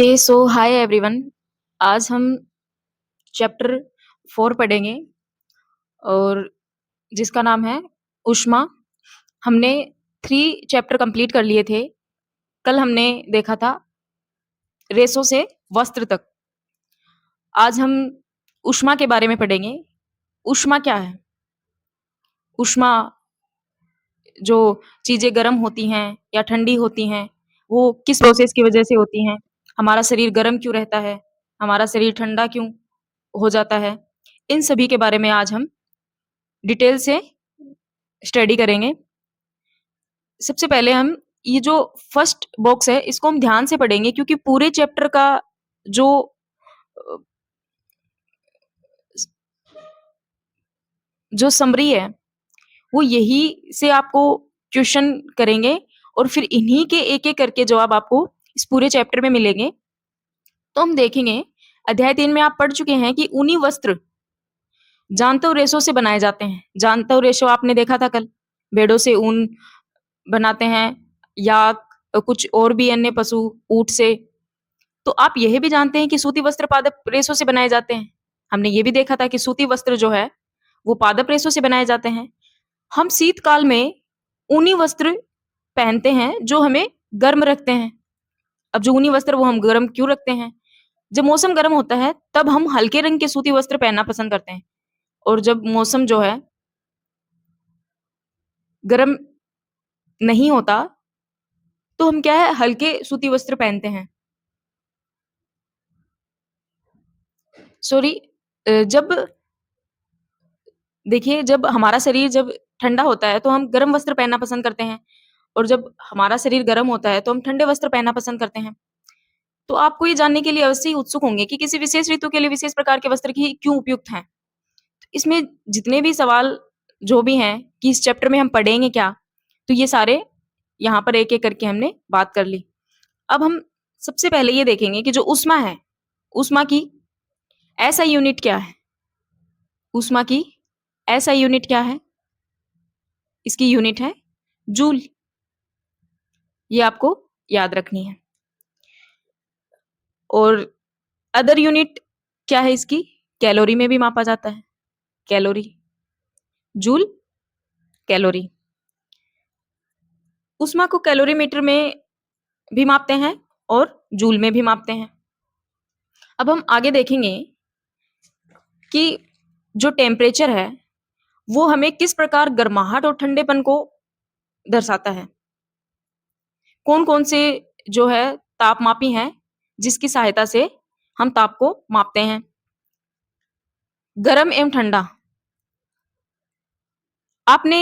Okay, सो hi everyone. आज हम chapter 4 पढ़ेंगे और जिसका नाम है ऊष्मा। हमने 3 चैप्टर कंप्लीट कर लिए थे। कल हमने देखा था रेसों से वस्त्र तक। आज हम ऊष्मा के बारे में पढ़ेंगे। ऊष्मा क्या है? ऊष्मा जो चीजें गर्म होती हैं या ठंडी होती हैं, वो किस प्रोसेस की वजह से होती हैं? हमारा शरीर गर्म क्यों रहता है? हमारा शरीर ठंडा क्यों हो जाता है? इन सभी के बारे में आज हम डिटेल से स्टडी करेंगे। सबसे पहले हम ये जो फर्स्ट बॉक्स है इसको हम ध्यान से पढ़ेंगे, क्योंकि पूरे चैप्टर का जो जो समरी है वो यही से आपको क्वेश्चन करेंगे और फिर इन्हीं के एक-एक करके जवाब आपको इस पूरे चैप्टर में मिलेंगे। तो हम देखेंगे अध्याय 3 में आप पढ़ चुके हैं कि ऊनी वस्त्र जांतव रेशों से बनाए जाते हैं। जांतव रेशों आपने देखा था कल, भेड़ों से ऊन बनाते हैं या कुछ और भी अन्य पशु, ऊँट से। तो आप यह भी जानते हैं कि सूती वस्त्र पादप रेशों से बनाए जाते हैं। हमने ये भी देखा था कि सूती वस्त्र जो है वो पादप रेशों से बनाए जाते हैं। हम शीतकाल में ऊनी वस्त्र पहनते हैं जो हमें गर्म रखते हैं। अब जो ऊनी वस्त्र वो हम गर्म क्यों रखते हैं? जब मौसम गर्म होता है तब हम हल्के रंग के सूती वस्त्र पहनना पसंद करते हैं, और जब मौसम जो है गर्म नहीं होता तो हम क्या है, हल्के सूती वस्त्र पहनते हैं। सॉरी, जब देखिए जब हमारा शरीर जब ठंडा होता है तो हम गर्म वस्त्र पहनना पसंद करते हैं, और जब हमारा शरीर गर्म होता है तो हम ठंडे वस्त्र पहनना पसंद करते हैं। तो आपको ये जानने के लिए अवश्य ही उत्सुक होंगे कि किसी विशेष ऋतु के लिए विशेष प्रकार के वस्त्र ही क्यों उपयुक्त हैं। इसमें जितने भी सवाल जो भी हैं कि इस चैप्टर में हम पढ़ेंगे क्या, तो ये सारे यहाँ पर एक-एक करके हमने बात कर ली। अब हम सबसे पहले ये देखेंगे कि जो ऊष्मा है, ऊष्मा की एसआई यूनिट क्या है? ऊष्मा की एसआई यूनिट क्या है? इसकी यूनिट है जूल। ये आपको याद रखनी है। और अदर यूनिट क्या है इसकी? कैलोरी में भी मापा जाता है। Calorie, joule, calorie. ऊष्मा को कैलोरीमीटर में भी मापते हैं और जूल में भी मापते हैं। अब हम आगे देखेंगे कि जो टेम्परेचर है वो हमें किस प्रकार गर्माहट और ठंडेपन को दर्शाता है। कौन-कौन से जो है तापमापी हैं जिसकी सहायता से हम ताप को मापते हैं। गरम एवं ठंडा। आपने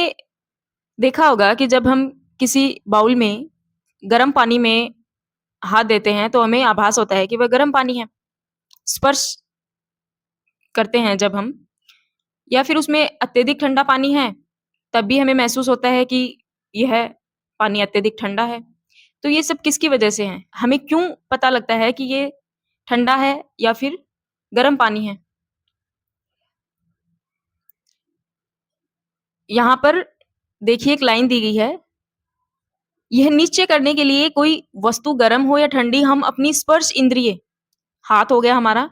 देखा होगा कि जब हम किसी बाउल में गरम पानी में हाथ देते हैं तो हमें आभास होता है कि वह गरम पानी है। स्पर्श करते हैं जब हम, या फिर उसमें अत्यधिक ठंडा पानी है, तब भी हमें महसूस होता है कि यह पानी अत्यधिक ठंडा है। तो ये सब किसकी वजह से है? हमें क्यों पता लगता है कि ये ठंडा है या फिर गर्म पानी है? यहाँ पर देखिए एक लाइन दी गई है, यह निश्चय करने के लिए कोई वस्तु गर्म हो या ठंडी हम अपनी स्पर्श इंद्रिय, हाथ हो गया हमारा,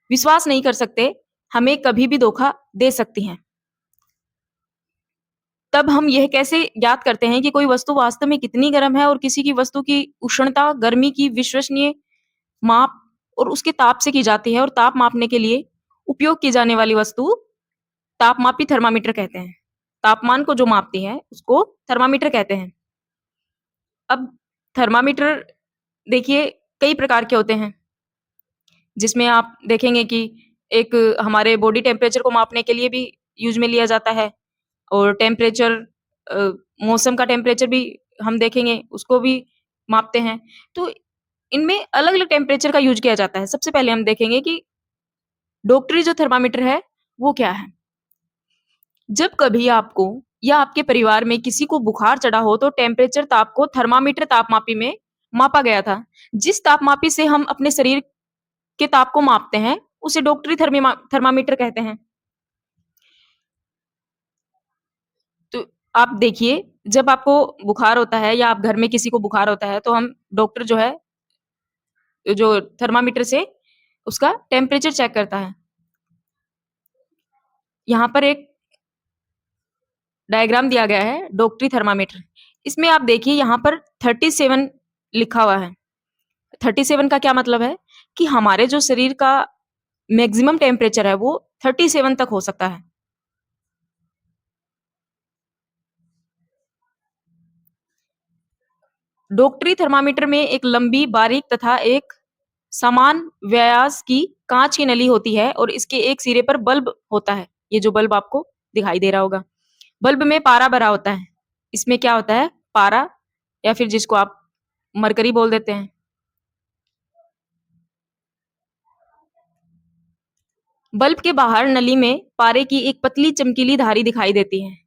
विश्वास नहीं कर सकते, हमें कभी भी धोखा दे सकती हैं। तब हम यह कैसे ज्ञात करते हैं कि कोई वस्तु वास्तव में कितनी गर्म है, और किसी की वस्तु की उष्णता, गर्मी की विश्वसनीय माप और उसके ताप से की जाती है, और ताप मापने के लिए उपयोग की जाने वाली वस्तु तापमापी थर्मामीटर कहते हैं। तापमान को जो मापती है उसको थर्मामीटर कहते हैं। अब थर्मामीटर देखिए कई प्रकार के होते हैं, जिसमें आप देखेंगे कि एक हमारे बॉडी टेम्परेचर को मापने के लिए भी यूज़ में लिया जाता है, और टेम्परेचर अ, मौसम का टेम्परेचर भी हम देखेंगे, उसको भी मापते हैं। तो इनमें अलग-अलग टेम्परेचर का यूज़ किया जाता है। सबसे पहले हम देखेंगे कि डॉक्टरी जो थर्मामीटर है, वो क्या है? जब कभी आपको या आपके परिवार में किसी को बुखार चढ़ा हो, तो टेम्परेचर ताप को थर्मामीटर तापमापी में मापा गया था। जिस तापमापी से हम अपने शरीर के ताप को मापते हैं, उसे डॉक्टरी थर्मामीटर कहते हैं। तो आप देखिए, जब आपको बुखार होता है या आप घर में किसी को बुखार होता है, तो हम डॉक्टर जो है जो थर्मामीटर से उसका टेम्परेचर चेक करता है। यहाँ पर एक डायग्राम दिया गया है डॉक्टरी थर्मामीटर। इसमें आप देखिए यहाँ पर 37 लिखा हुआ है। 37 का क्या मतलब है कि हमारे जो शरीर का मैक्सिमम टेम्परेचर है वो 37 तक हो सकता है। डॉक्टरी थर्मामीटर में एक लंबी, बारीक तथा एक समान व्यास की कांच की नली होती है और इसके एक सिरे पर बल्ब होता है। ये जो बल्ब आपको दिखाई दे रहा होगा, बल्ब में पारा भरा होता है। इसमें क्या होता है? पारा, या फिर जिसको आप मरकरी बोल देते हैं। बल्ब के बाहर नली में पारे की एक पतली चमकीली धारी दिखाई देती है।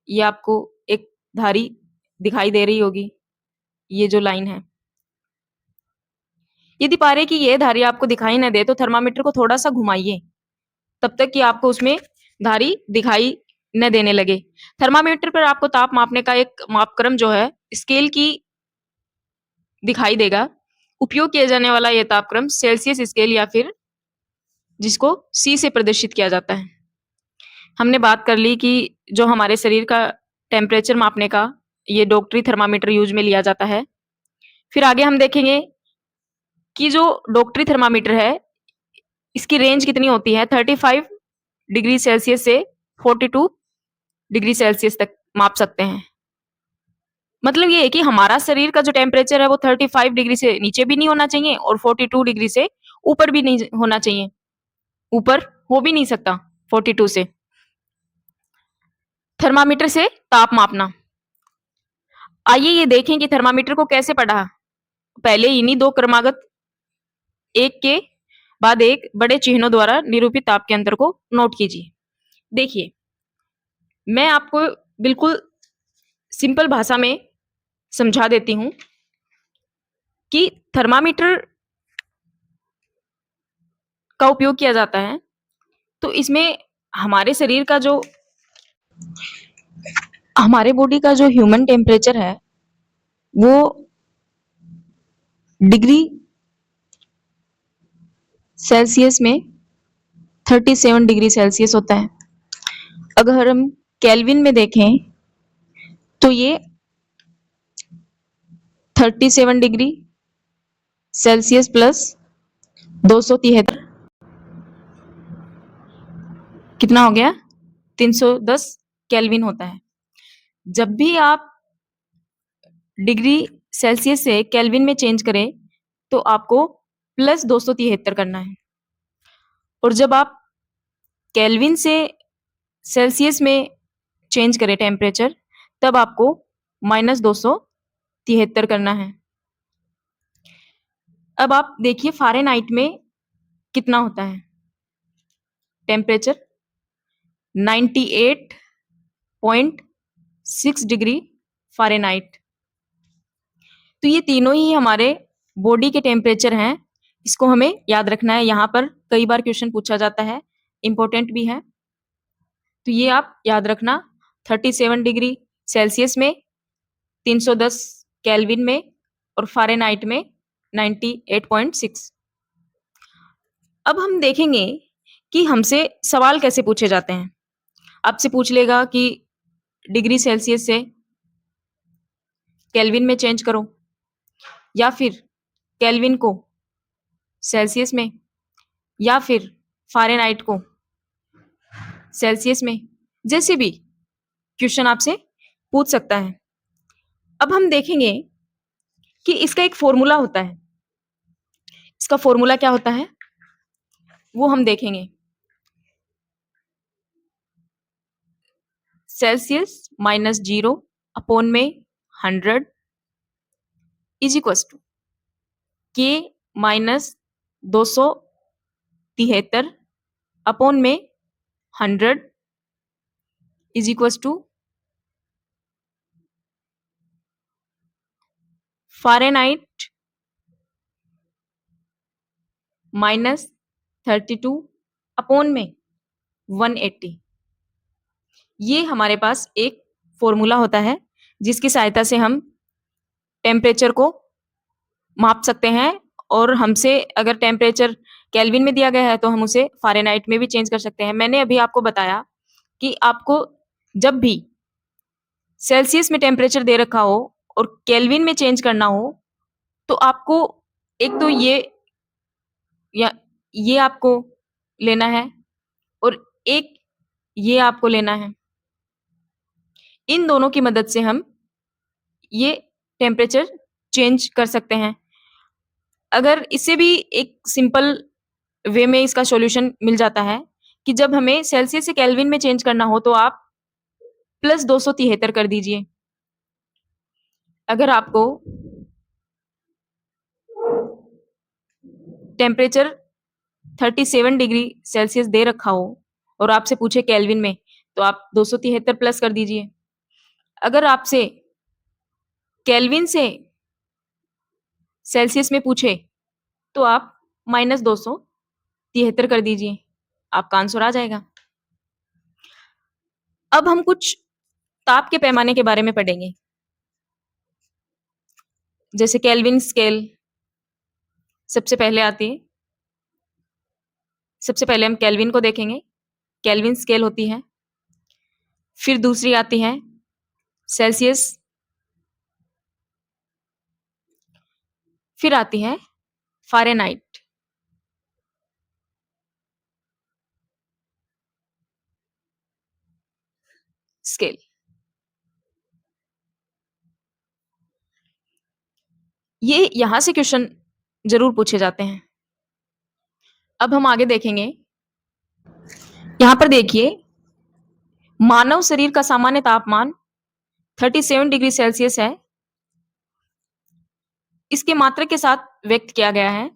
ये आपको एक धारी दिखाई दे रही होगी, ये जो लाइन है। यदि पारे की ये धारी आपको दिखाई न दे तो थर्मामीटर को थोड़ा सा घुमाइए, तब तक कि आपको उसमें धारी दिखाई न देने लगे। थर्मामीटर पर आपको ताप मापने का एक मापक्रम जो है स्केल की दिखाई देगा। उपयोग किया जाने वाला यह तापक्रम सेल्सियस स्केल या फिर जिसको सी से प्रदर्शित किया जाता है। हमने बात कर ली कि जो हमारे शरीर का टेम्परेचर मापने का ये डॉक्टरी थर्मामीटर यूज में लिया जाता है। फिर आगे हम देखेंगे कि जो डॉक्टरी थर्मामीटर है इसकी रेंज कितनी होती है। 35 डिग्री सेल्सियस से 42 डिग्री सेल्सियस तक माप सकते हैं। मतलब ये है कि हमारा शरीर का जो टेम्परेचर है वो 35 डिग्री से नीचे भी नहीं होना चाहिए और 42 डिग्री से ऊपर भी नहीं होना चाहिए। ऊपर हो भी नहीं सकता 42 से। थर्मामीटर से ताप मापना। आइए ये देखें कि थर्मामीटर को कैसे पढ़ा। पहले इन्हीं दो क्रमागत एक के बाद एक बड़े चिन्हों द्वारा निरूपित ताप के अंतर को नोट कीजिए। देखिए, मैं आपको बिल्कुल सिंपल भाषा में समझा देती हूं कि थर्मामीटर का उपयोग किया जाता है तो इसमें हमारे शरीर का जो हमारे बॉडी का जो ह्यूमन टेम्परेचर है वो डिग्री सेल्सियस में 37 डिग्री सेल्सियस होता है। अगर हम केल्विन में देखें तो ये 37 डिग्री सेल्सियस प्लस 273 कितना हो गया? 310 केल्विन होता है। जब भी आप डिग्री सेल्सियस से केल्विन में चेंज करें तो आपको प्लस 273 करना है, और जब आप केल्विन से सेल्सियस में चेंज करें टेम्परेचर तब आपको माइनस 273 करना है। अब आप देखिए फ़ारेनहाइट में कितना होता है टेम्परेचर? 98.6 degree Fahrenheit. तो ये तीनों ही हमारे बॉडी के टेम्परेचर हैं। इसको हमें याद रखना है। यहाँ पर कई बार क्वेश्चन पूछा जाता है, इंपॉर्टेंट भी है, तो ये आप याद रखना। 37 डिग्री सेल्सियस में, 310 केल्विन में और फ़ारेनहाइट में 98.6। अब हम देखेंगे कि हमसे सवाल कैसे पूछे जाते हैं। आपसे पूछ लेगा कि डिग्री सेल्सियस से केल्विन में चेंज करो, या फिर केल्विन को सेल्सियस में, या फिर फ़ारेनहाइट को सेल्सियस में। जैसे भी क्वेश्चन आपसे पूछ सकता है। अब हम देखेंगे कि इसका एक फॉर्मूला होता है। इसका फॉर्मूला क्या होता है वो हम देखेंगे। सेल्सियस माइनस 0 अपॉन में 100 is equal to K minus 273 upon में 100 is equal to Fahrenheit minus 32 upon में 180। ये हमारे पास एक फॉर्मूला होता है जिसकी सहायता से हम टेम्परेचर को माप सकते हैं और हमसे अगर टेम्परेचर केल्विन में दिया गया है तो हम उसे फ़ारेनहाइट में भी चेंज कर सकते हैं। मैंने अभी आपको बताया कि आपको जब भी सेल्सियस में टेम्परेचर दे रखा हो और केल्विन में चेंज करना हो, तो आपको एक तो या ये आपको लेना है और एक ये आपको लेना है। इन दोनों की मदद से हम ये टेम्परेचर चेंज कर सकते हैं। अगर इससे भी एक सिंपल वे में इसका सॉल्यूशन मिल जाता है कि जब हमें सेल्सियस से केल्विन में चेंज करना हो तो आप +273 कर दीजिए। अगर आपको टेम्परेचर 37 डिग्री सेल्सियस दे रखा हो और आपसे पूछे केल्विन में, तो आप 273 प्लस कर दीजिए। अगर आपसे केल्विन से सेल्सियस में पूछे, तो आप -273 कर दीजिए। आपका आंसर आ जाएगा। अब हम कुछ ताप के पैमाने के बारे में पढ़ेंगे। जैसे केल्विन स्केल सबसे पहले आती है। सबसे पहले हम केल्विन को देखेंगे। केल्विन स्केल होती है। फिर दूसरी आती है सेल्सियस। फिर आती है फ़ारेनहाइट। स्केल। ये यहाँ से क्वेश्चन ज़रूर पूछे जाते हैं। अब हम आगे देखेंगे। यहाँ पर देखिए, मानव शरीर का सामान्य तापमान 37 डिग्री सेल्सियस है। इसके मात्रक के साथ व्यक्त किया गया है।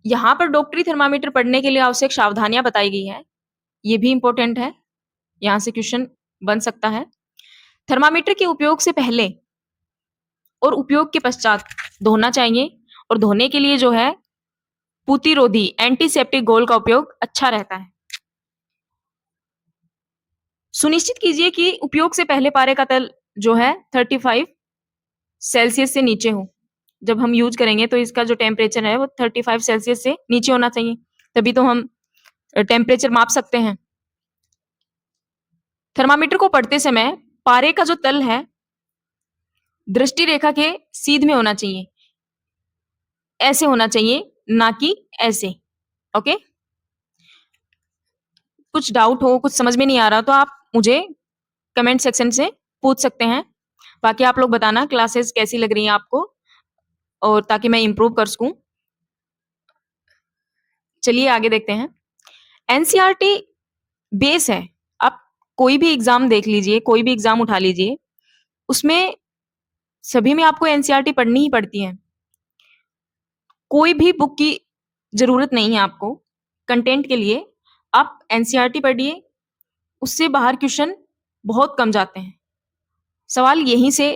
यहाँ पर डॉक्टरी थर्मामीटर पढ़ने के लिए आवश्यक सावधानियाँ बताई गई हैं। ये भी इम्पोर्टेंट है। यहाँ से क्वेश्चन बन सकता है। थर्मामीटर के उपयोग से पहले और उपयोग के पश्चात धोना चाहिए और धोने के लिए जो है प्रतिरोधी एंटीसेप्टिक घोल का उपयोग अच्छा रहता है। सुनिश्चित कीजिए कि उपयोग से पहले पारे का तल जो है 35 सेल्सियस से नीचे हो। जब हम यूज करेंगे तो इसका जो टेम्परेचर है वो 35 सेल्सियस से नीचे होना चाहिए, तभी तो हम टेम्परेचर माप सकते हैं। थर्मामीटर को पढ़ते समय पारे का जो तल है दृष्टि रेखा के सीध में होना चाहिए। ऐसे होना चाहिए, ना कि ऐसे। ओके? कुछ डाउट हो, कुछ समझ में नहीं आ रहा तो आप मुझे कमेंट सेक्शन से पूछ सकते हैं। बाकी आप लोग बताना क्लासेस कैसी लग रही हैं आपको और ताकि मैं इम्प्रूव कर सकूँ। चलिए आगे देखते हैं। एनसीईआरटी बेस है। आप कोई भी एग्ज़ाम देख लीजिए, कोई भी एग्ज़ाम उठा लीजिए, उसमें सभी में आपको एनसीईआरटी पढ़नी ही पड़ती है। कोई भी बुक की ज़रूरत नहीं है आपको कंटेंट के लिए। आप एनसीईआरटी पढ़िए, उससे बाहर क्वेश्चन बहुत कम जाते हैं। सवाल यहीं से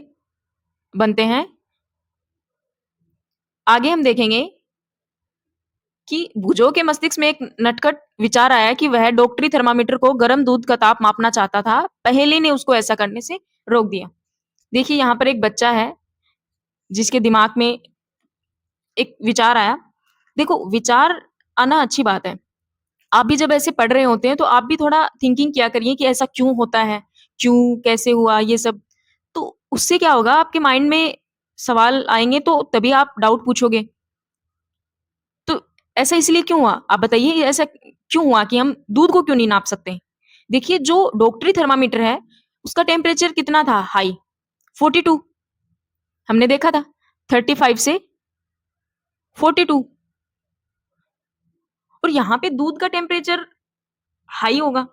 बनते हैं। आगे हम देखेंगे कि भुजों के मस्तिष्क में एक नटखट विचार आया कि वह डॉक्टरी थर्मामीटर को गर्म दूध का ताप मापना चाहता था। पहेली ने उसको ऐसा करने से रोक दिया। देखिए यहाँ पर एक बच्चा है जिसके दिमाग में एक विचार आया। देखो विचार आना अच्छी बात है। आप भी जब ऐसे पढ़ रहे होते हैं तो आप भी थोड़ा थिंकिंग किया करिए कि ऐसा क्यों होता है? क्यों? कैसे हुआ? ये सब। तो उससे क्या होगा आपके माइंड में सवाल आएँगे तो तभी आप डाउट पूछोगे। तो ऐसा इसलिए क्यों हुआ? आप बताइए ऐसा क्यों हुआ कि हम दूध को क्यों नहीं नाप सकते? देखिए जो डॉक्टरी थर्मामीटर है उसका टेम्परेचर कितना था हाई? 42 हमने देखा था 35 से 42 और यहाँ पे दूध का टेम्परेचर हाई होगा।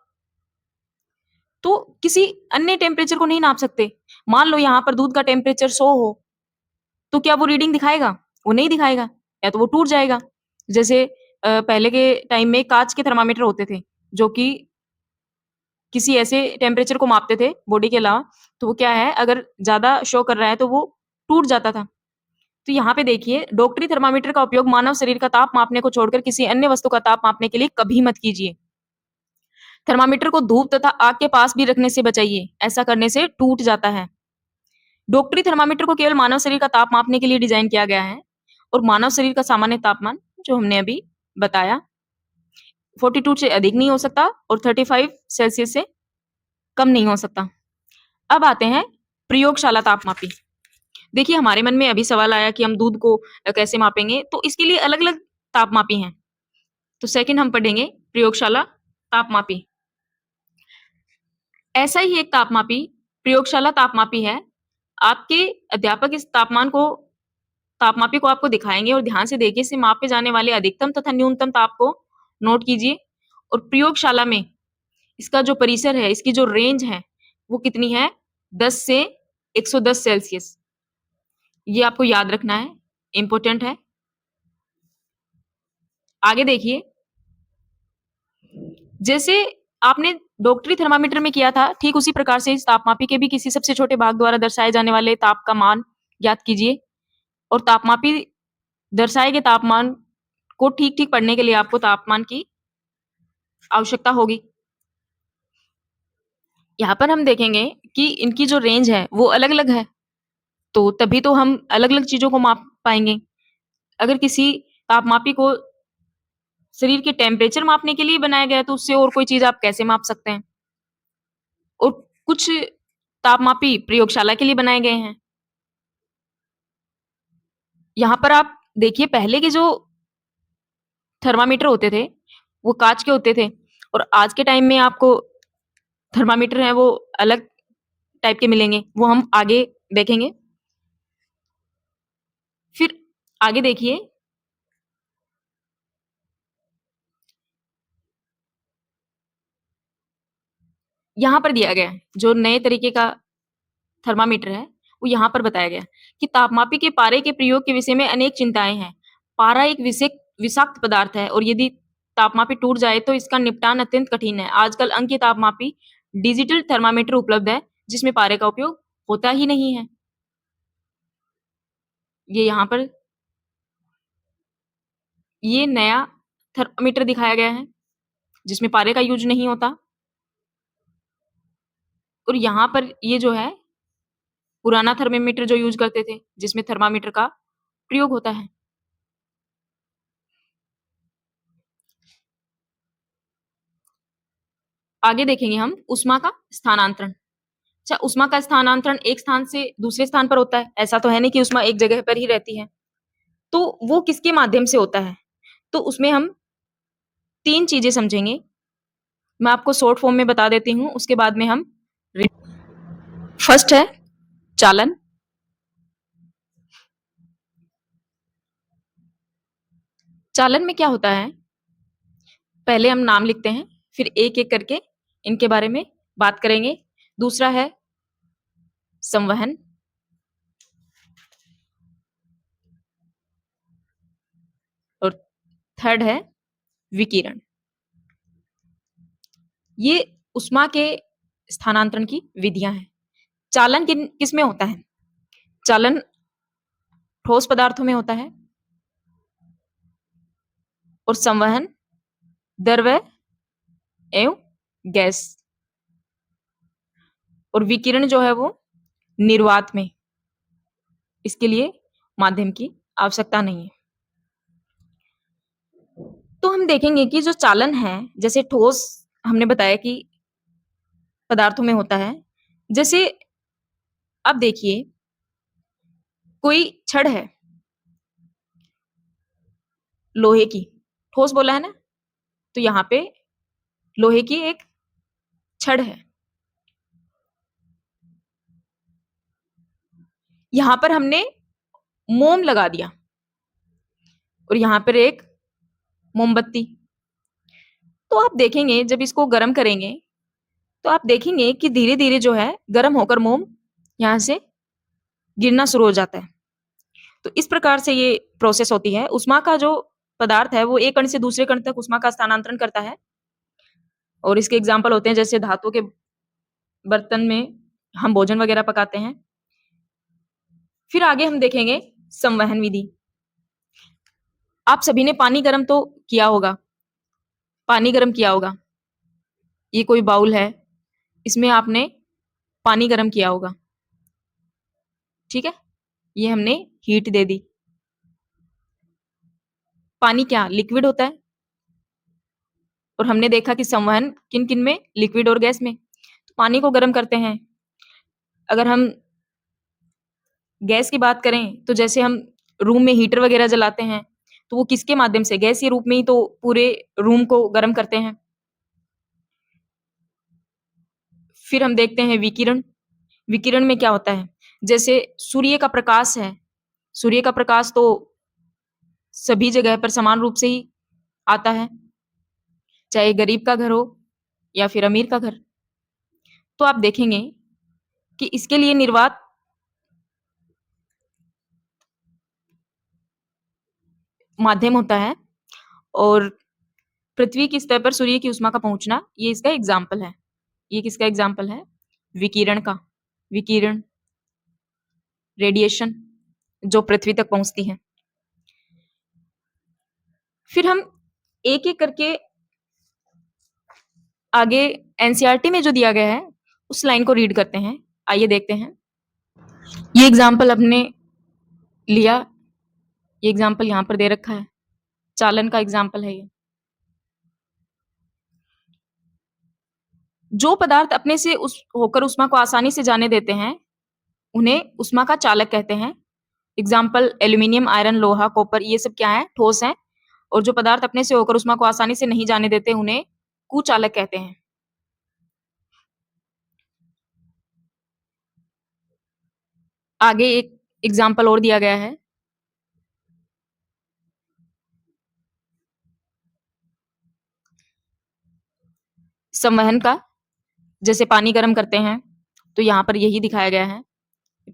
तो किसी अन्य टेम्परेचर को नहीं नाप सकते। मान लो यहाँ पर दूध का टेम्परेचर 100 हो, तो क्या वो रीडिंग दिखाएगा? वो नहीं दिखाएगा, या तो वो टूट जाएगा। जैसे पहले के टाइम में काँच के थर्मामीटर होते थे, जो कि किसी ऐसे टेम्परेचर को मापते थे बॉडी के अलावा, तो वो क्या है अगर ज़्यादा शो कर रहा है तो वो टूट जाता था। तो यहाँ पे देखिए डॉक्टरी थर्मामीटर का उपयोग मानव शरीर का ताप मापने को छोड़कर किसी अन्य वस्तु का ताप मापने के लिए कभी मत कीजिए। थर्मामीटर को धूप तथा आग के पास भी रखने से बचाइए, ऐसा करने से टूट जाता है। डॉक्टरी थर्मामीटर को केवल मानव शरीर का ताप मापने के लिए डिज़ाइन किया गया है। और मानव शरीर का सामान्य तापमान जो हमने अभी बताया 42 से अधिक नहीं हो सकता और 35 सेल्सियस से कम नहीं हो सकता। अब आते हैं प्रयोगशाला तापमापी। देखिए हमारे मन में अभी सवाल आया कि हम दूध को कैसे मापेंगे, तो इसके लिए अलग-अलग तापमापी हैं। तो सेकंड हम पढ़ेंगे प्रयोगशाला तापमापी। ऐसा ही एक तापमापी प्रयोगशाला तापमापी है। आपके अध्यापक इस तापमापी को आपको दिखाएँगे और ध्यान से देखिए इसे मापे जाने वाले अधिकतम तथा न्यूनतम ताप को नोट कीजिए और प्रयोगशाला में इसका जो परिसर है, इसकी जो रेंज है, वो कितनी है? 10 से 110 सेल्सियस। ये आपको याद रखना है, इम्पोर्टेंट है। आगे देखिए, जैसे आपने डॉक्टरी थर्मामीटर में किया था, ठीक उसी प्रकार से इस तापमापी के भी किसी सबसे छोटे भाग द्वारा दर्शाए जाने वाले ताप का मान ज्ञात कीजिए और तापमापी दर्शाए गए तापमान को ठीक-ठीक पढ़ने के लिए आपको तापमान की आवश्यकता होगी। यहाँ पर हम देखेंगे कि इनकी जो रेंज है, वो अलग-अलग है, तो तभी तो हम अलग-अलग चीज़ों को माप पाएँगे। अगर किसी तापमापी को शरीर के टेम्परेचर मापने के लिए बनाया गया है, तो उससे और कोई चीज़ आप कैसे माप सकते हैं? और कुछ तापमापी प्रयोगशाला के लिए बनाए गए हैं। यहाँ पर आप देखिए पहले के जो थर्मामीटर होते थे, वो काँच के होते थे और आज के टाइम में आपको थर्मामीटर हैं वो अलग टाइप के मिलेंगे, वो हम आगे देखेंगे। फिर आगे देखिए यहाँ पर दिया गया है, जो नए तरीके का थर्मामीटर है, वो यहाँ पर बताया गया है कि तापमापी के पारे के प्रयोग के विषय में अनेक चिंताएँ हैं। पारा एक विषाक्त पदार्थ है और यदि तापमापी टूट जाए तो इसका निपटान अत्यंत कठिन है। आजकल अंकीय तापमापी डिजिटल थर्मामीटर उपलब्ध है, जिसमें पारे का उपयोग होता ही नहीं है। ये यहाँ पर ये नया थर्मामीटर दिखाया गया है, जिसमें पारे का यूज़ नहीं होता और यहाँ पर ये जो है पुराना थर्मामीटर जो यूज़ करते थे, जिसमें थर्मामीटर का प्रयोग होता है। आगे देखेंगे हम ऊष्मा का स्थानांतरण। अच्छा, ऊष्मा का स्थानांतरण एक स्थान से दूसरे स्थान पर होता है। ऐसा तो है नहीं कि ऊष्मा एक जगह पर ही रहती है। तो वो किसके माध्यम से होता है? तो उसमें हम 3 चीज़ें समझेंगे। मैं आपको शॉर्ट फॉर्म में बता देती हूँ, उसके बाद में हम रि फर्स्ट है चालन। चालन में क्या होता है? पहले हम नाम लिखते हैं, फिर एक-एक करके इनके बारे में बात करेंगे। दूसरा है संवहन। और थर्ड है विकिरण। ये ऊष्मा के स्थानांतरण की विधियाँ हैं। चालन किसमें होता है? चालन ठोस पदार्थों में होता है और संवहन द्रव्य एवं गैस और विकिरण जो है वो निर्वात में। इसके लिए माध्यम की आवश्यकता नहीं है। तो हम देखेंगे कि जो चालन है, जैसे ठोस हमने बताया कि पदार्थों में होता है। जैसे अब देखिए कोई छड़ है लोहे की, ठोस बोला है ना? तो यहाँ पे लोहे की एक छड़ है। यहाँ पर हमने मोम लगा दिया और यहाँ पर एक मोमबत्ती। तो आप देखेंगे जब इसको गरम करेंगे, तो आप देखेंगे कि धीरे-धीरे जो है गरम होकर मोम यहाँ से गिरना शुरू हो जाता है। तो इस प्रकार से ये प्रोसेस होती है। ऊष्मा का जो पदार्थ है वो एक कण से दूसरे कण तक ऊष्मा का स्थानांतरण करता है और इसके एग्ज़ाम्पल होते हैं जैसे धातु के बर्तन में हम भोजन वगैरह पकाते हैं। फिर आगे हम देखेंगे संवहन विधि। आप सभी ने पानी गरम तो किया होगा, पानी गरम किया होगा। ये कोई बाउल है, इसमें आपने पानी गरम किया होगा, ठीक है? ये हमने हीट दे दी। पानी क्या लिक्विड होता है, और हमने देखा कि संवहन किन-किन में, लिक्विड और गैस में। तो पानी को गर्म करते हैं। अगर हम गैस की बात करें, तो जैसे हम रूम में हीटर वगैरह जलाते हैं, तो वो किसके माध्यम से? गैस के रूप में ही तो पूरे रूम को गर्म करते हैं। फिर हम देखते हैं विकिरण। विकिरण में क्या होता है? जैसे सूर्य का प्रकाश है, सूर्य का प्रकाश तो सभी जगह पर समान रूप से ही आता है, चाहे गरीब का घर हो या फिर अमीर का घर। तो आप देखेंगे कि इसके लिए निर्वात माध्यम होता है, और पृथ्वी की सतह पर सूर्य की ऊष्मा का पहुंचना, ये इसका एग्जाम्पल है। ये किसका एग्जाम्पल है? विकिरण का। विकिरण, रेडिएशन, जो पृथ्वी तक पहुंचती है। फिर हम एक-एक करके आगे एनसीईआरटी में जो दिया गया है, उस लाइन को रीड करते हैं। आइए देखते हैं। ये एग्जाम्पल हमने लिया, ये एग्जाम्पल यहाँ पर दे रखा है, चालन का एग्जाम्पल है ये। जो पदार्थ अपने से उस होकर ऊष्मा को आसानी से जाने देते हैं, उन्हें ऊष्मा का चालक कहते हैं। एग्जाम्पल एल्यूमिनियम, आयरन, लोहा, कॉपर, ये सब क्या है? ठोस हैं। और जो पदार्थ अपने से होकर ऊष्मा को आसानी से नहीं जाने देते, उन्हें कुचालक कहते हैं। आगे एक एग्जाम्पल और दिया गया है। संवहन का, जैसे पानी गर्म करते हैं, तो यहाँ पर यही दिखाया गया है।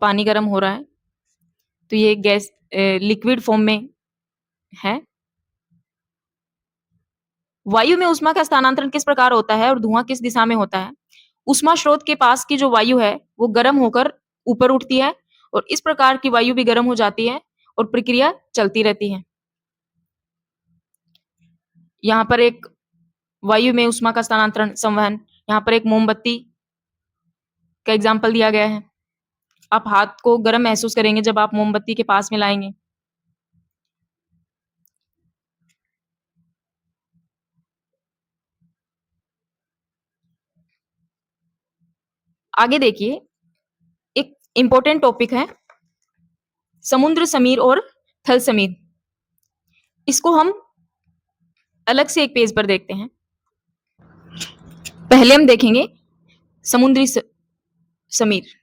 पानी गर्म हो रहा है, तो ये गैस लिक्विड फॉर्म में है। वायु में ऊष्मा का स्थानांतरण किस प्रकार होता है और धुआं किस दिशा में होता है? ऊष्मा स्रोत के पास की जो वायु है, वो गर्म होकर ऊपर उठती है, और इस प्रकार की वायु भी गर्म हो जाती है, और प्रक्रिया चलती रहती है। यहाँ पर एक वायु में ऊष्मा का स्थानांतरण, संवहन, यहाँ पर एक मोमबत्ती का एग्जाम्पल दिया गया है। आप हाथ को गर्म महसूस करेंगे जब आप मोमबत्ती के पास में लाएंगे। आगे देखिए, एक इंपॉर्टेंट टॉपिक है समुद्र समीर और थल समीर। इसको हम अलग से एक पेज पर देखते हैं। पहले हम देखेंगे समुद्री समीर।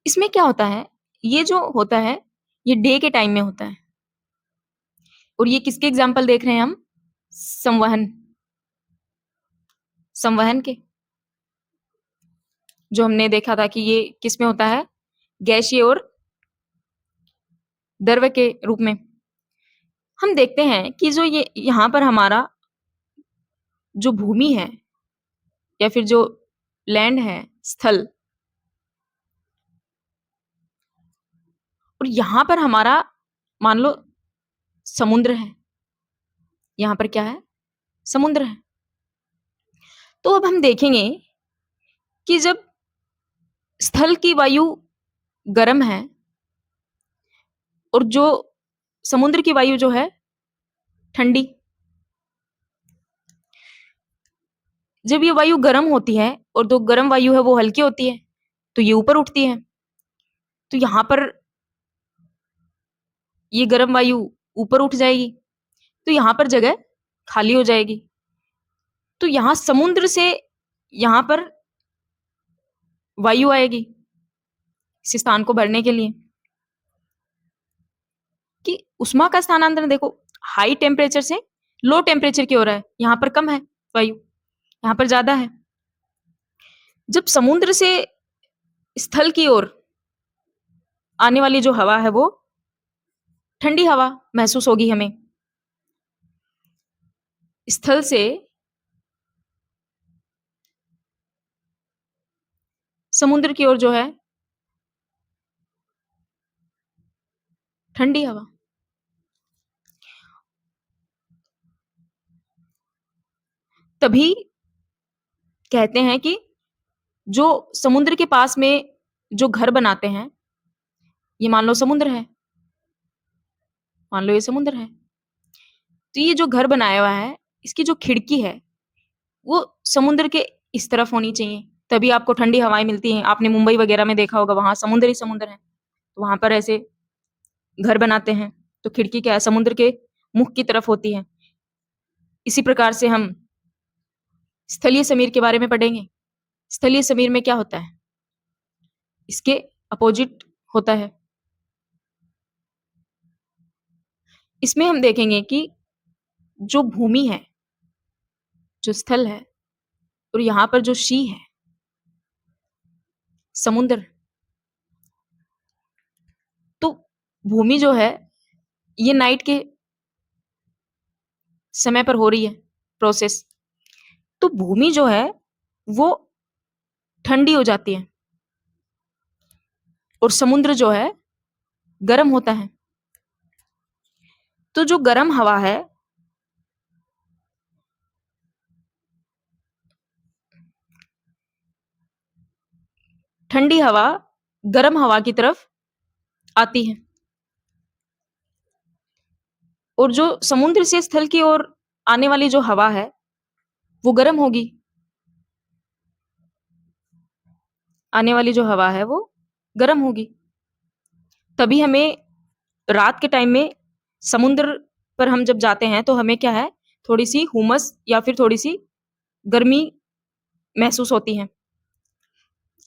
इसमें क्या होता है? ये जो होता है, ये डे के टाइम में होता है, और ये किसके एग्जाम्पल देख रहे हैं हम? संवहन, संवहन के, जो हमने देखा था कि ये किस में होता है? गैसीय और द्रव के रूप में। हम देखते हैं कि जो ये यहाँ पर हमारा जो भूमि है, या फिर जो लैंड है, स्थल, और यहाँ पर हमारा मान लो समुद्र है। यहाँ पर क्या है? समुद्र है। तो अब हम देखेंगे कि जब स्थल की वायु गर्म है, और जो समुद्र की वायु जो है ठंडी, जब ये वायु गर्म होती है और जो गर्म वायु है वो हल्की होती है, तो ये ऊपर उठती है। तो यहाँ पर ये गर्म वायु ऊपर उठ जाएगी, तो यहाँ पर जगह खाली हो जाएगी। तो यहाँ समुद्र से यहाँ पर वायु आएगी इस स्थान को भरने के लिए। कि उष्मा का स्थानांतरण देखो, हाई टेम्परेचर से लो टेम्परेचर की हो रहा है, यहाँ पर कम है वायु, यहाँ पर ज्यादा है। जब समुद्र से स्थल की ओर आने वाली जो हवा है, वो ठंडी हवा महसूस होगी हमें। स्थल से समुद्र की ओर जो है ठंडी हवा। तभी कहते हैं कि जो समुद्र के पास में जो घर बनाते हैं, ये मान लो समुद्र है, मान लो ये समुद्र है। तो ये जो घर बनाया हुआ है, इसकी जो खिड़की है, वो समुद्र के इस तरफ होनी चाहिए, तभी आपको ठंडी हवाएँ मिलती हैं। आपने मुंबई वगैरह में देखा होगा, वहाँ समुद्र ही समुद्र है। तो वहाँ पर ऐसे घर बनाते हैं, तो खिड़की क्या है, समुद्र के मुख की तरफ होती है। इसी प्रकार से हम स्थलीय समीर के बारे में पढ़ेंगे। स्थलीय समीर में क्या होता है? इसके अपोजिट होता है। इसमें हम देखेंगे कि जो भूमि है, जो स्थल है और यहाँ पर जो शी है, समुद्र, तो भूमि जो है, ये नाइट के समय पर हो रही है प्रोसेस। तो भूमि जो है, वो ठंडी हो जाती है और समुद्र जो है, गर्म होता है। तो जो गर्म हवा है, ठंडी हवा गर्म हवा की तरफ आती है और जो समुद्र से स्थल की ओर आने वाली जो हवा है, वो गर्म होगी। आने वाली जो हवा है, वो गर्म होगी। तभी हमें रात के टाइम में समुद्र पर हम जब जाते हैं, तो हमें क्या है, थोड़ी-सी हुमस या फिर थोड़ी-सी गर्मी महसूस होती है।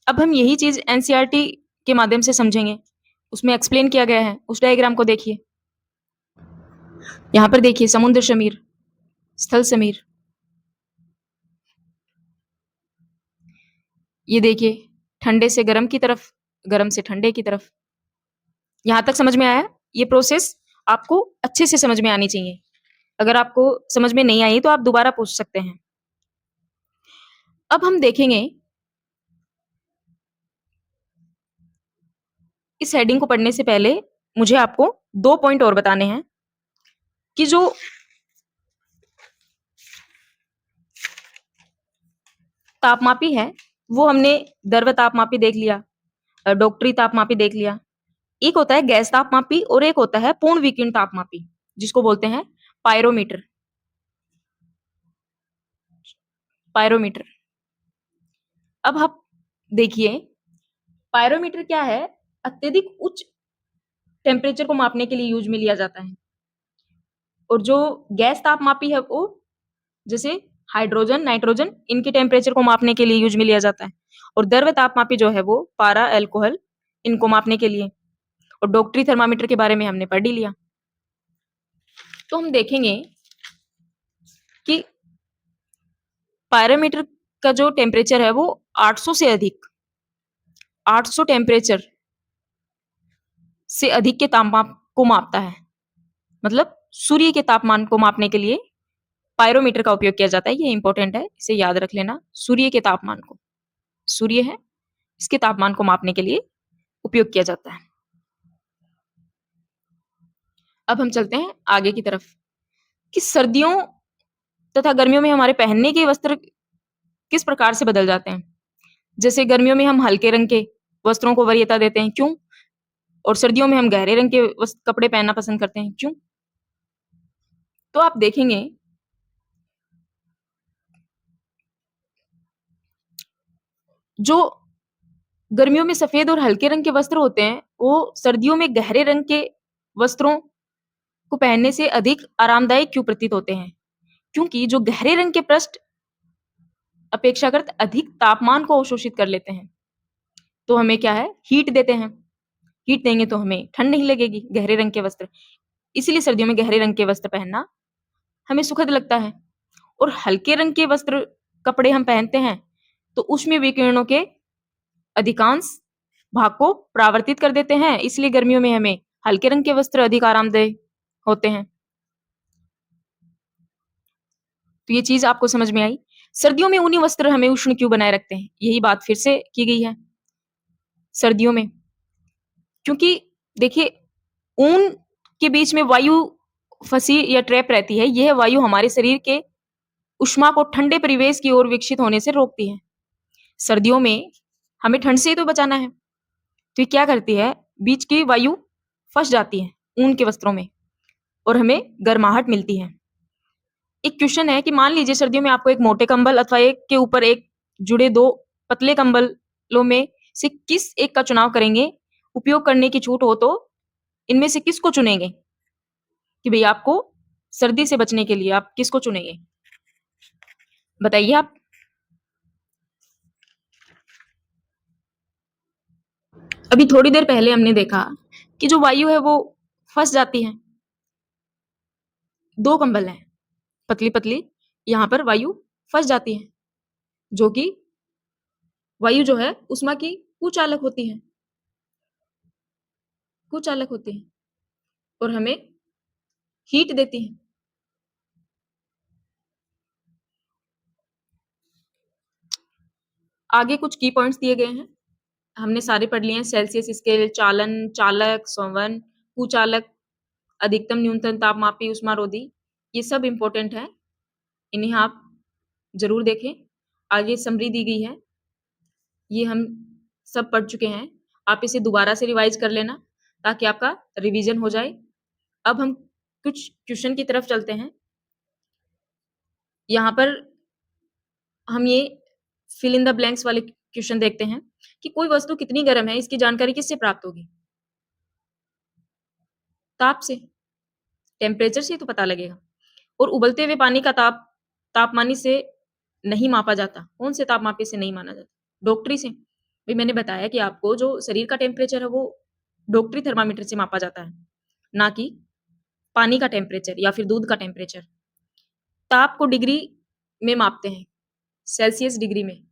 अब हम यही चीज़ एनसीईआरटी के माध्यम से समझेंगे। उसमें एक्सप्लेन किया गया है, उस डायग्राम को देखिए। यहाँ पर देखिए समुद्र समीर, स्थल समीर। ये देखिए ठंडे से गर्म की तरफ, गर्म से ठंडे की तरफ। यहाँ तक समझ में आया? ये प्रोसेस आपको अच्छे से समझ में आनी चाहिए। अगर आपको समझ में नहीं आई तो आप दोबारा पूछ सकते हैं। अब हम देखेंगे, इस हेडिंग को पढ़ने से पहले मुझे आपको 2 पॉइंट और बताने हैं कि जो तापमापी है, वो हमने द्रव तापमापी देख लिया, डॉक्टरी तापमापी देख लिया। एक होता है गैस तापमापी और एक होता है पूर्ण विकिरण तापमापी, जिसको बोलते हैं पायरोमीटर। पायरोमीटर। अब आप देखिए, पायरोमीटर क्या है? अत्यधिक उच्च टेम्परेचर को मापने के लिए यूज में लिया जाता है। और जो गैस तापमापी है, वो जैसे हाइड्रोजन, नाइट्रोजन, इनके टेम्परेचर को मापने के लिए यूज में लिया जाता है। और द्रव तापमापी जो है, वो पारा, अल्कोहल, इनको मापने के लिए। और डॉक्टरी थर्मामीटर के बारे में हमने पढ़ ही लिया। तो हम देखेंगे कि पायरोमीटर का जो टेम्परेचर है, वो 800 से अधिक, 800 टेम्परेचर से अधिक के तापमान को मापता है। मतलब सूर्य के तापमान को मापने के लिए पायरोमीटर का उपयोग किया जाता है। ये इंपॉर्टेंट है, इसे याद रख लेना। सूर्य के तापमान को, सूर्य है, इसके तापमान को मापने के लिए उपयोग किया जाता है। अब हम चलते हैं आगे की तरफ कि सर्दियों तथा गर्मियों में हमारे पहनने के वस्त्र किस प्रकार से बदल जाते हैं। जैसे गर्मियों में हम हल्के रंग के वस्त्रों को वरीयता देते हैं, क्यों? और सर्दियों में हम गहरे रंग के कपड़े पहनना पसंद करते हैं, क्यों? तो आप देखेंगे, जो गर्मियों में सफेद और हल्के रंग के वस्त्र होते हैं, वो सर्दियों में गहरे रंग के वस्त्रों को पहनने से अधिक आरामदायक क्यों प्रतीत होते हैं? क्योंकि जो गहरे रंग के पृष्ठ अपेक्षाकृत अधिक तापमान को अवशोषित कर लेते हैं। तो हमें क्या है, हीट देते हैं। हीट देंगे तो हमें ठंड नहीं लगेगी, गहरे रंग के वस्त्र। इसीलिए सर्दियों में गहरे रंग के वस्त्र पहनना हमें सुखद लगता है। और हल्के रंग के वस्त्र, कपड़े हम पहनते हैं, तो उष्मीय विकिरणों के अधिकांश भाग को परावर्तित कर देते हैं। इसलिए गर्मियों में हमें हल्के रंग के वस्त्र अधिक आरामदेह होते हैं। तो ये चीज आपको समझ में आई। सर्दियों में ऊनी वस्त्र हमें उष्ण क्यों बनाए रखते हैं? यही बात फिर से की गई है सर्दियों में, क्योंकि देखिए, ऊन के बीच में वायु फंसी या ट्रैप रहती है। यह वायु हमारे शरीर के ऊष्मा को ठंडे परिवेश की ओर विकसित होने से रोकती है। सर्दियों में हमें ठंड से ही तो बचाना है, तो ये क्या करती है, बीच की वायु फँस जाती है ऊन के वस्त्रों में और हमें गर्माहट मिलती है। एक क्वेश्चन है कि मान लीजिए सर्दियों में आपको एक मोटे कंबल अथवा एक के ऊपर एक जुड़े 2 पतले कंबलों में से किस एक का चुनाव करेंगे? उपयोग करने की छूट हो तो इनमें से किसको चुनेंगे? कि भई आपको सर्दी से बचने के लिए आप किसको चुनेंगे? बताइए आप। अभी थोड़ी देर पहले हमने देखा कि जो वायु है वो फँस जाती है। 2 कंबल हैं, पतली-पतली, यहाँ पर वायु फँस जाती है, जो कि वायु जो है ऊष्मा की कुचालक होती है, कुचालक होती है और हमें हीट देती है। आगे कुछ की पॉइंट्स दिए गए हैं, हमने सारे पढ़ लिए हैं। सेल्सियस स्केल, चालन, चालक, संवन, कुचालक, अधिकतम न्यूनतम तापमापी, ऊष्मारोधी, ये सब इम्पोर्टेंट हैं। इन्हें आप ज़रूर देखें। आगे समरी दी गई है, ये हम सब पढ़ चुके हैं। आप इसे दोबारा से रिवाइज़ कर लेना ताकि आपका रिवीजन हो जाए। अब हम कुछ क्वेश्चन की तरफ चलते हैं। यहाँ पर हम ये फिल इन द ब्लैंक्स वाले क्वेश्चन देखते हैं कि कोई वस्तु कितनी गर्म है, इसकी जानकारी किससे प्राप्त होगी? ताप से, टेम्परेचर से ही तो पता लगेगा। और उबलते हुए पानी का तापमानी से नहीं मापा जाता। कौन से तापमापी से नहीं माना जाता? डॉक्टरी से। भई मैंने बताया कि आपको जो शरीर का टेम्परेचर है वो डॉक्टरी थर्मामीटर से मापा जाता है, ना कि पानी का टेम्परेचर या फिर दूध का टेम्परेचर। ताप को डिग्री में मापते हैं, सेल्सियस डिग्री में।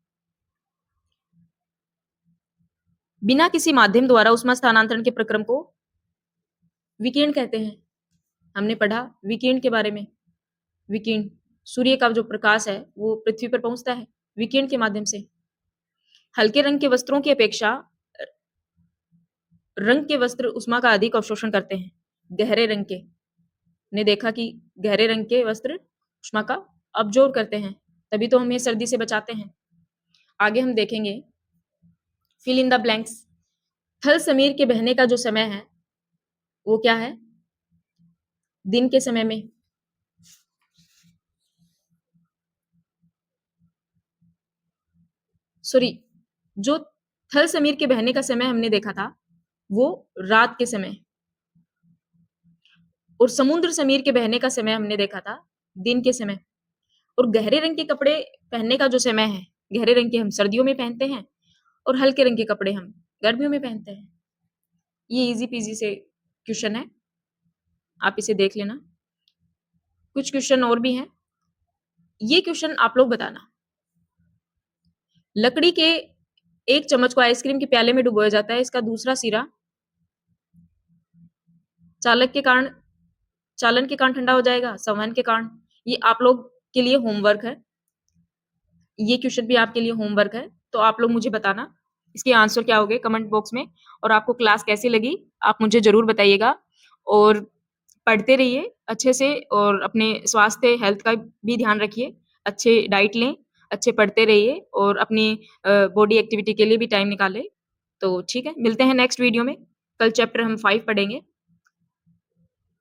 बिना किसी माध्यम द्वारा ऊष्मा स्थानांतरण के प्रक्रम को विकिरण कहते हैं। हमने पढ़ा विकिरण के बारे में। विकिरण, सूर्य का जो प्रकाश है वो पृथ्वी पर पहुँचता है विकिरण के माध्यम से। हल्के रंग के वस्त्रों की अपेक्षा रंग के वस्त्र ऊष्मा का अधिक अवशोषण करते हैं, गहरे रंग के। ने देखा कि गहरे रंग के वस्त्र ऊष्मा का अब्ज़ॉर्ब करते हैं, तभी तो हमें सर्दी से बचाते हैं। आगे हम देखेंगे फिल इन द ब्लैंक्स। थल समीर के बहने का जो समय है, वो क्या है? दिन के समय में। सॉरी, जो थल समीर के बहने का समय हमने देखा था, वो रात के समय और समुद्र समीर के बहने का समय हमने देखा था दिन के समय। और गहरे रंग के कपड़े पहनने का जो समय है, गहरे रंग के हम सर्दियों में पहनते हैं और हल्के रंग के कपड़े हम गर्मियों में पहनते हैं। ये ईज़ी पीज़ी से क्वेश्चन है, आप इसे देख लेना। कुछ क्वेश्चन और भी हैं, ये क्वेश्चन आप लोग बताना। लकड़ी के एक चम्मच को आइसक्रीम के प्याले में डुबोया जाता है, इसका दूसरा सिरा चालक के कारण चालन के कारण ठंडा हो जाएगा, संवहन के कारण। ये आप लोग के लिए होमवर्क है। ये क्वेश्चन भी आपके लिए होमवर्क है, तो आप लोग मुझे बताना इसके आंसर क्या होंगे कमेंट बॉक्स में और आपको क्लास कैसी लगी, आप मुझे ज़रूर बताइएगा और पढ़ते रहिए अच्छे से और अपने स्वास्थ्य, हेल्थ का भी ध्यान रखिए। अच्छे डाइट लें, अच्छे पढ़ते रहिए और अपनी बॉडी एक्टिविटी के लिए भी टाइम निकालें। तो ठीक है, मिलते हैं नेक्स्ट वीडियो में। कल चैप्टर हम 5 पढ़ेंगे।